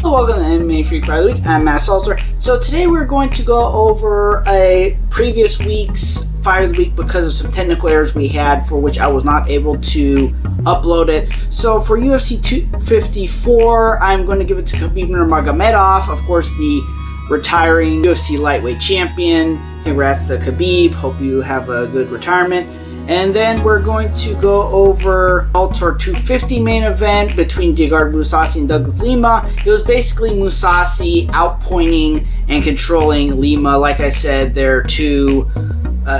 Welcome to MMA Freak Fight of the Week. I'm Matt Salter. So today we're going to go over a previous week's Fight of the Week because of some technical errors we had for which I was not able to upload it. So for UFC 254, I'm going to give it to Khabib Nurmagomedov, of course the retiring UFC lightweight champion. Congrats to Khabib. Hope you have a good retirement. And then we're going to go over Bellator 250 main event between Gegard Mousasi and Douglas Lima. It was basically Mousasi outpointing and controlling Lima. Like I said, they're two.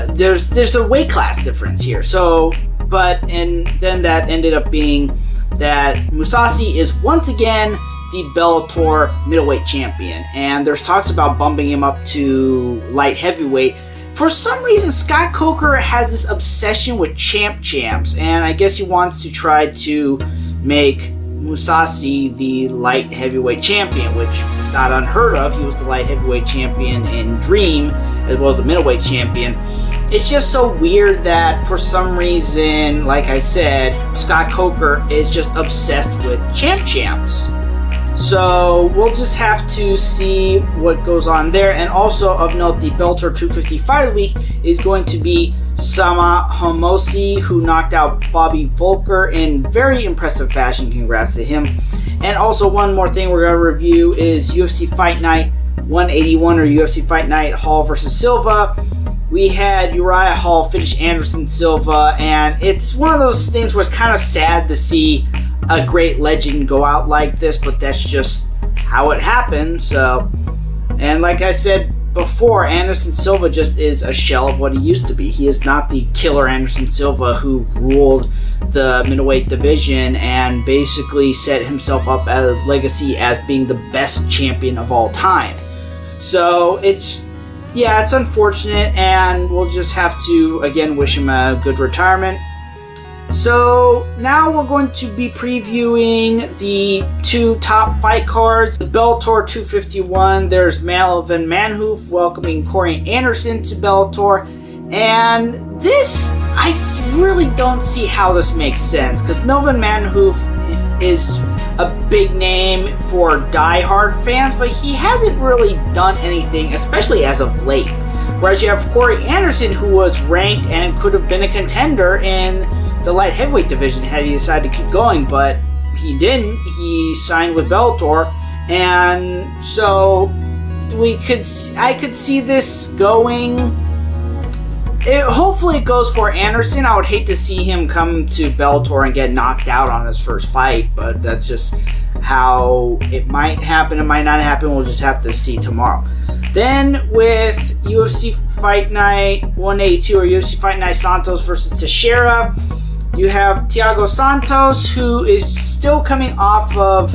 There's a weight class difference here. And then that ended up being that Mousasi is once again the Bellator middleweight champion, and there's talks about bumping him up to light heavyweight. For some reason, Scott Coker has this obsession with champs, and I guess he wants to try to make Mousasi the light heavyweight champion, which is not unheard of. He was the light heavyweight champion in Dream, as well as the middleweight champion. It's just so weird that for some reason, like I said, Scott Coker is just obsessed with champs. So we'll just have to see what goes on there. And also of note, the Bellator 250 Fight of the Week is going to be Sahah Homasi, who knocked out Bobby Volker in very impressive fashion. Congrats to him. And also one more thing we're going to review is UFC Fight Night 181 or UFC Fight Night Hall versus Silva. We had Uriah Hall finish Anderson Silva, and it's one of those things where it's kind of sad to see a great legend go out like this, but that's just how it happens. So, and like I said before, Anderson Silva just is a shell of what he used to be. He is not the killer Anderson Silva who ruled the middleweight division and basically set himself up as a legacy as being the best champion of all time. So it's unfortunate, and we'll just have to again wish him a good retirement. So now we're going to be previewing the two top fight cards. The Bellator 251, there's Melvin Manhoef welcoming Corey Anderson to Bellator. And this, I really don't see how this makes sense, because Melvin Manhoef is a big name for diehard fans, but he hasn't really done anything, especially as of late. Whereas you have Corey Anderson, who was ranked and could have been a contender in the light heavyweight division had he decided to keep going, but he didn't. He signed with Bellator, and so I could see this going. Hopefully it goes for Anderson. I would hate to see him come to Bellator and get knocked out on his first fight, but that's just how it might happen. It might not happen. We'll just have to see tomorrow. Then with UFC Fight Night 182 or UFC Fight Night Santos versus Teixeira, you have Thiago Santos, who is still coming off of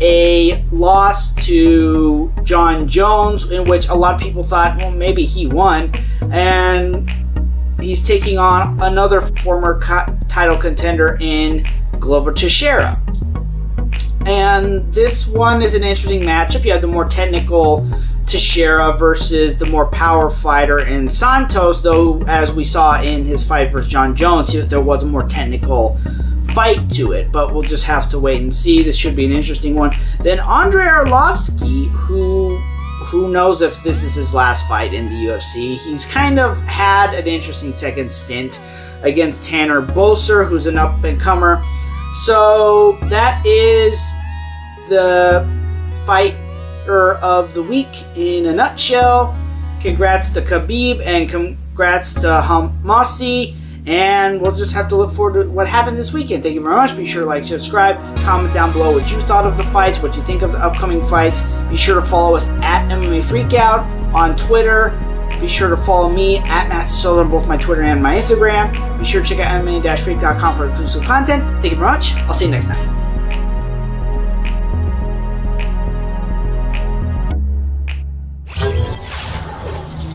a loss to John Jones, in which a lot of people thought, well, maybe he won. And he's taking on another former title contender in Glover Teixeira. And this one is an interesting matchup. You have the more technical Teixeira versus the more power fighter in Santos, though as we saw in his fight versus John Jones, there was a more technical fight to it, but we'll just have to wait and see. This should be an interesting one. Then Andrei Arlovski, who knows if this is his last fight in the UFC. He's kind of had an interesting second stint against Tanner Boser, who's an up-and-comer. So that is the fight of the week in a nutshell. Congrats to Khabib and congrats to Homasi, and we'll just have to look forward to what happens this weekend. Thank you very much. Be sure to like, subscribe, comment down below what you thought of the fights, what you think of the upcoming fights. Be sure to follow us at MMA Freakout on Twitter. Be sure to follow me at Matthew Solar on both my Twitter and my Instagram. Be sure to check out MMA-freak.com for exclusive content. Thank you very much. I'll see you next time.